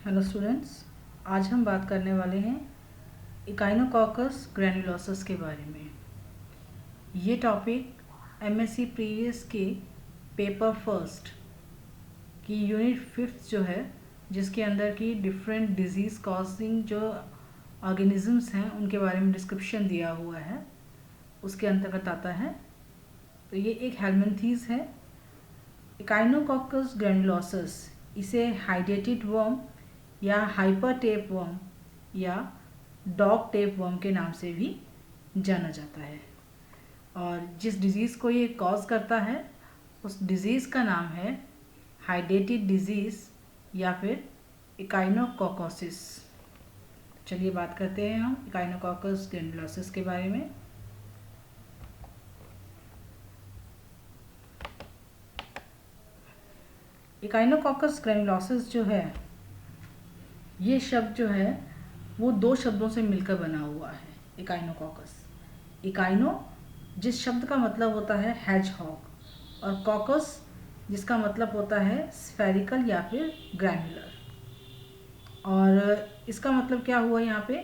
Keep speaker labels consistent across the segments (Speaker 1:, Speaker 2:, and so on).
Speaker 1: Hello students, आज हम बात करने वाले हैं इकाइनोकॉकस ग्रैन्युलोसस के बारे में। ये टॉपिक एमएससी प्रीवियस के पेपर फर्स्ट की यूनिट 5 जो है, जिसके अंदर की डिफरेंट डिजीज़ कॉजिंग जो ऑर्गेनिजम्स हैं उनके बारे में डिस्क्रिप्शन दिया हुआ है, उसके अंतर्गत आता है। तो ये एक हेलमिन्थीज है। इकाइनोकॉकस ग्रैन्युलोसस इसे हाइड्रेटेड वर्म या हाइपर टेप वर्म या डॉग टेप वर्म के नाम से भी जाना जाता है। और जिस डिज़ीज़ को ये कॉज करता है उस डिज़ीज़ का नाम है हाइड्रेटेड डिजीज़ या फिर इकाइनोकॉकोसिस। चलिए बात करते हैं हम इकाइनोकॉकस ग्रैन्युलोसस के बारे में। इकाइनोकॉकस ग्रैन्युलोसस जो है, ये शब्द जो है वो दो शब्दों से मिलकर बना हुआ है। इकाइनोकॉकस, इकाइनो जिस शब्द का मतलब होता है हैजहॉग, और कॉकस जिसका मतलब होता है स्फेरिकल या फिर ग्रैन्युलर। और इसका मतलब क्या हुआ यहाँ पे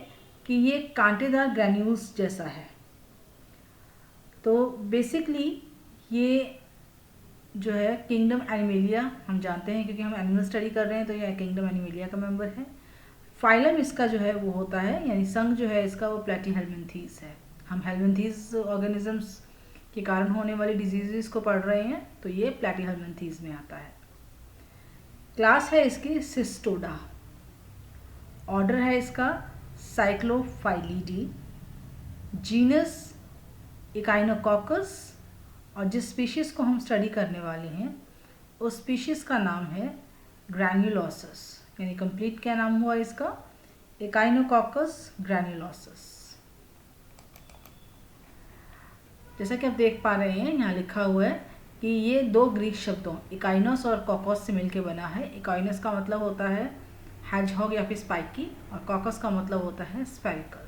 Speaker 1: कि ये कांटेदार ग्रैन्यूल्स जैसा है। तो बेसिकली ये जो है किंगडम एनिमेलिया हम जानते हैं, क्योंकि हम एनिमल स्टडी कर रहे हैं, तो ये किंगडम एनिमेलिया का मेंबर है। फाइलम इसका जो है वो होता है, यानी संघ जो है इसका वो प्लेटीहेल्मिन्थीज है। हम हेल्मिन्थीज ऑर्गेनिजम्स के कारण होने वाली डिजीज़ को पढ़ रहे हैं, तो ये प्लेटीहेल्मिन्थीज में आता है। क्लास है इसकी सिस्टोडा, ऑर्डर है इसका साइक्लोफाइलिडी, जीनस इकाइनोकॉकस, और जिस स्पीशीज़ को हम स्टडी करने वाले हैं उस स्पीशीज़ का नाम है ग्रैन्युलोसस। यानी कंप्लीट क्या नाम हुआ इसका, इकाइनोकॉकस ग्रैन्युलोसस। जैसा कि आप देख पा रहे हैं यहाँ लिखा हुआ है कि ये दो ग्रीक शब्दों इकाइनोस और कॉकस से मिलकर बना है। इकाइनोस का मतलब होता है हैजहॉग या फिर स्पाइकी, और कॉकस का मतलब होता है स्फेरिकल,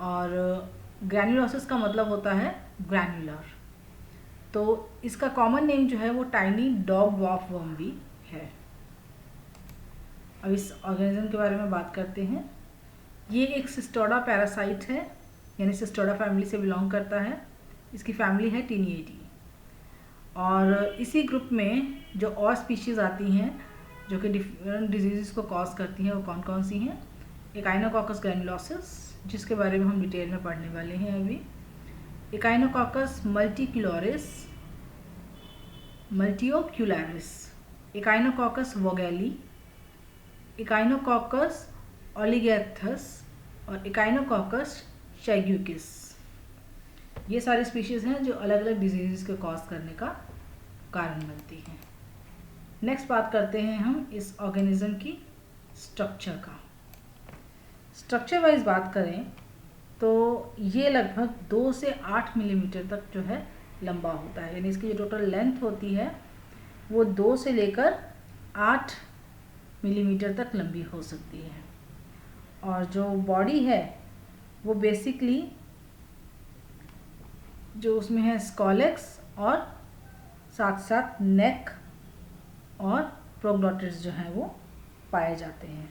Speaker 1: और ग्रैन्युलोसस का मतलब होता है ग्रैन्युलर। तो इसका कॉमन नेम जो है वो टाइनी डॉग वॉफ वर्म भी है। अब इस ऑर्गेनिज्म के बारे में बात करते हैं। ये एक सिस्टोडा पैरासाइट है, यानी सिस्टोडा फैमिली से बिलोंग करता है। इसकी फैमिली है टीनिएडी, और इसी ग्रुप में जो और स्पीशीज़ आती हैं जो कि डिफरेंट डिजीज़ को कॉज करती हैं, वो कौन कौन सी हैं। इकाइनोकॉकस ग्रैन्युलोसस, जिसके बारे में हम डिटेल में पढ़ने वाले हैं अभी। इकाइनोकॉकस मल्टीओक्यूलरिस, इकाइनोकॉकस वोगेली, इकाइनोकॉकस ओलिगैथस और इकाइनोकॉकस शैग्यूकिस। ये सारी स्पीशीज़ हैं जो अलग अलग डिजीज़ को कॉज करने का कारण बनती हैं। नेक्स्ट बात करते हैं हम इस ऑर्गेनिज्म की स्ट्रक्चर का। स्ट्रक्चर वाइज बात करें तो ये लगभग 2 से 8 मिलीमीटर तक जो है लंबा होता है। यानी इसकी जो टोटल लेंथ होती है वो 2 से लेकर 8 मिलीमीटर तक लंबी हो सकती है। और जो बॉडी है वो बेसिकली जो उसमें है स्कॉलेक्स, और साथ साथ नेक और प्रोग्लोटिड्स जो हैं वो पाए जाते हैं।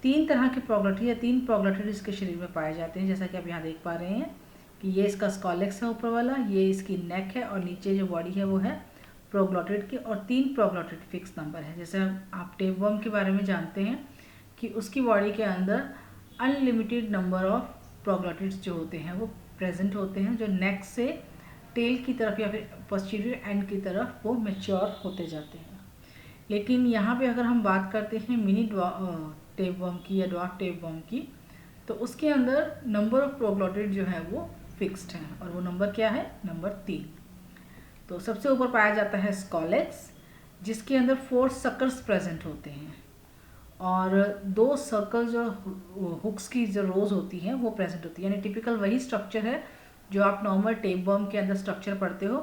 Speaker 1: 3 तरह के प्रोग्लोटिड या 3 प्रोग्लोटिड इसके शरीर में पाए जाते हैं, जैसा कि आप यहाँ देख पा रहे हैं कि ये इसका स्कॉलेक्स है ऊपर वाला, ये इसकी नेक है, और नीचे जो बॉडी है वो है प्रोग्लोटिड की, और 3 प्रोग्लोटिड फिक्स नंबर है। जैसे आप टेपवर्म के बारे में जानते हैं कि उसकी बॉडी के अंदर अनलिमिटेड नंबर ऑफ प्रोग्लोटिड्स जो होते हैं वो प्रेजेंट होते हैं, जो नेक से टेल की तरफ या फिर पोस्टीरियर एंड की तरफ वो मैच्योर होते जाते हैं। लेकिन यहाँ पे अगर हम बात करते हैं मिनी टेपवर्म की या ड्वार्फ टेपवर्म की, तो उसके अंदर नंबर ऑफ प्रोग्लोटिड जो है वो फिक्स्ड है, और वो नंबर क्या है, नंबर 3। तो सबसे ऊपर पाया जाता है स्कॉलेक्स, जिसके अंदर 4 सकर्स प्रेजेंट होते हैं, और 2 सर्कल जो हुक्स की जो रोज होती हैं वो प्रेजेंट होती है। यानी टिपिकल वही स्ट्रक्चर है जो आप नॉर्मल टेपवर्म के अंदर स्ट्रक्चर पढ़ते हो,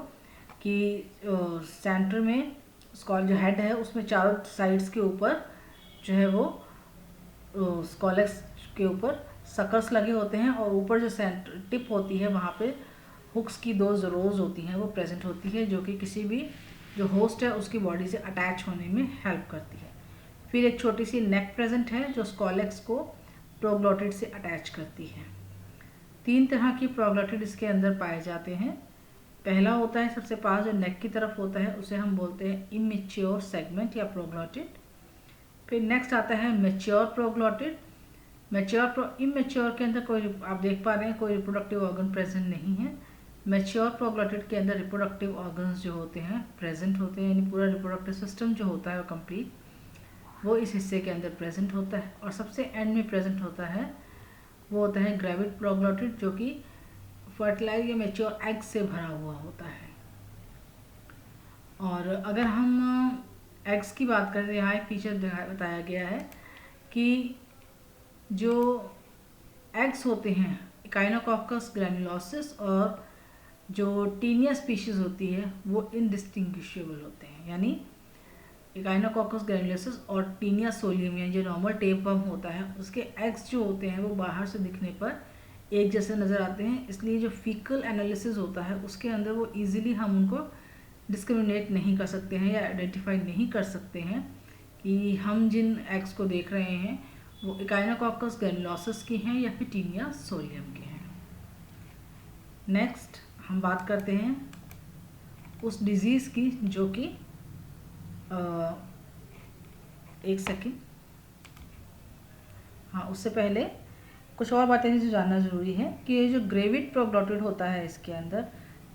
Speaker 1: कि सेंटर में स्कॉल जो हेड है उसमें चारों साइड्स के ऊपर जो है वो स्कॉलेक्स के ऊपर सकर्स लगे होते हैं, और ऊपर जो सेंटर टिप होती है वहाँ पे हुक्स की 2 रोज होती हैं वो प्रेजेंट होती है, जो कि किसी भी जो होस्ट है उसकी बॉडी से अटैच होने में हेल्प करती है। फिर एक छोटी सी नेक प्रेजेंट है जो स्कॉलेक्स को प्रोग्लोटिड से अटैच करती है। 3 तरह की प्रोग्लोटिड इसके अंदर पाए जाते हैं। पहला होता है सबसे पास जो नेक की तरफ होता है, उसे हम बोलते हैं इमेच्योर सेगमेंट या प्रोग्लोटिड। फिर नेक्स्ट आता है मैच्योर प्रोग्लोटिड। इमेच्योर के अंदर कोई, आप देख पा रहे हैं, कोई रिप्रोडक्टिव ऑर्गन प्रेजेंट नहीं है। मैच्योर प्रोग्लोटिड के अंदर रिप्रोडक्टिव ऑर्गन्स जो होते हैं प्रेजेंट होते हैं, यानी पूरा रिप्रोडक्टिव सिस्टम जो होता है वो कंप्लीट, वो इस हिस्से के अंदर प्रेजेंट होता है। और सबसे एंड में प्रेजेंट होता है वो होता है ग्रेविड प्रोग्लोटिड, जो कि फर्टिलाइज या मैच्योर एग से भरा हुआ होता है। और अगर हम एग्स की बात करें, यहाँ एक फीचर बताया गया है कि जो एग्स होते हैं इकाइनोकॉकस ग्रैन्युलोसिस और जो टीनिया स्पीशीज़ होती है वो इनडिस्टिंग्विशेबल होते हैं, यानी इकाइनोकॉकस ग्रैन्युलोसिस और टीनिया सोलियम या जो नॉर्मल टेपवर्म होता है उसके एग्स जो होते हैं वो बाहर से दिखने पर एक जैसे नज़र आते हैं। इसलिए जो फीकल एनालिसिस होता है उसके अंदर वो इजीली हम उनको डिस्क्रिमिनेट नहीं कर सकते हैं या आइडेंटिफाई नहीं कर सकते हैं कि हम जिन एग्स को देख रहे हैं वो इकाइनोकॉकस ग्रैन्युलोसिस की हैं या फिर टीनिया सोलियम के हैं। नेक्स्ट हम बात करते हैं उस डिज़ीज़ की जो कि एक सेकेंड, हाँ उससे पहले कुछ और बातें जो जानना ज़रूरी है कि ये जो ग्रेविड प्रोग्लोटिड होता है इसके अंदर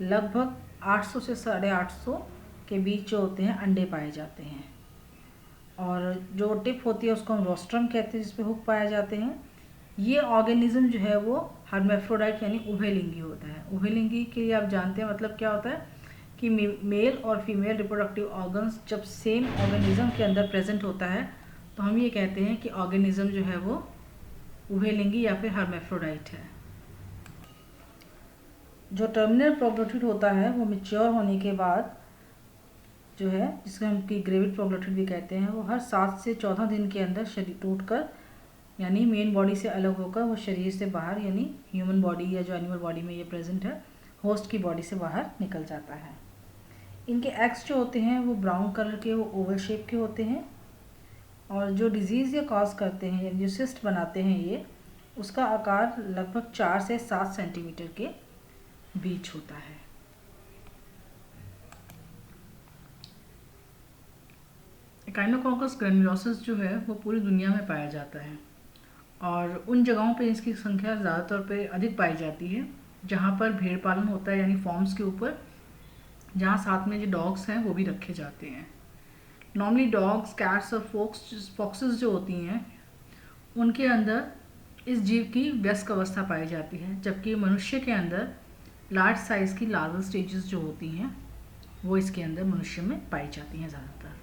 Speaker 1: लगभग 800 से 850 के बीच जो होते हैं अंडे पाए जाते हैं। और जो टिप होती है उसको हम रोस्ट्रम कहते हैं, जिसपे हुक पाए जाते हैं। ये ऑर्गेनिज्म जो है वो हर्मेफ्रोडाइट यानी उभयलिंगी होता है। उभयलिंगी के लिए आप जानते हैं मतलब क्या होता है कि मेल और फीमेल रिप्रोडक्टिव ऑर्गन्स जब सेम ऑर्गेनिज्म के अंदर प्रेजेंट होता है तो हम ये कहते हैं कि ऑर्गेनिज्म जो है वो उभयलिंगी या फिर हर्मेफ्रोडाइट है। जो टर्मिनल प्रोग्लोटिड होता है वो मैच्योर होने के बाद जो है, जिसको हम की ग्रेविड प्रोग्लोटिड भी कहते हैं, वो हर 7 से 14 दिन के अंदर शरीर टूटकर यानी मेन बॉडी से अलग होकर वो शरीर से बाहर यानी ह्यूमन बॉडी या जो एनिमल बॉडी में ये प्रेजेंट है होस्ट की बॉडी से बाहर निकल जाता है। इनके एग्स जो होते हैं वो ब्राउन कलर के, वो ओवल शेप के होते हैं। और जो डिजीज़ ये कॉज करते हैं यानी जो सिस्ट बनाते हैं ये, उसका आकार लगभग 4 से 7 सेंटीमीटर के बीच होता है। इकाइनोकॉकस ग्रैन्युलोसिस जो है वो पूरी दुनिया में पाया जाता है और उन जगहों पे इसकी संख्या ज़्यादातर पे अधिक पाई जाती है जहाँ पर भेड़ पालन होता है, यानी फॉर्म्स के ऊपर, जहाँ साथ में जो डॉग्स हैं वो भी रखे जाते हैं। नॉर्मली डॉग्स, कैट्स और फॉक्सेस जो होती हैं उनके अंदर इस जीव की वयस्क अवस्था पाई जाती है, जबकि मनुष्य के अंदर लार्ज साइज़ की लार्वल स्टेजेस जो होती हैं वो इसके अंदर मनुष्य में पाई जाती हैं ज़्यादातर।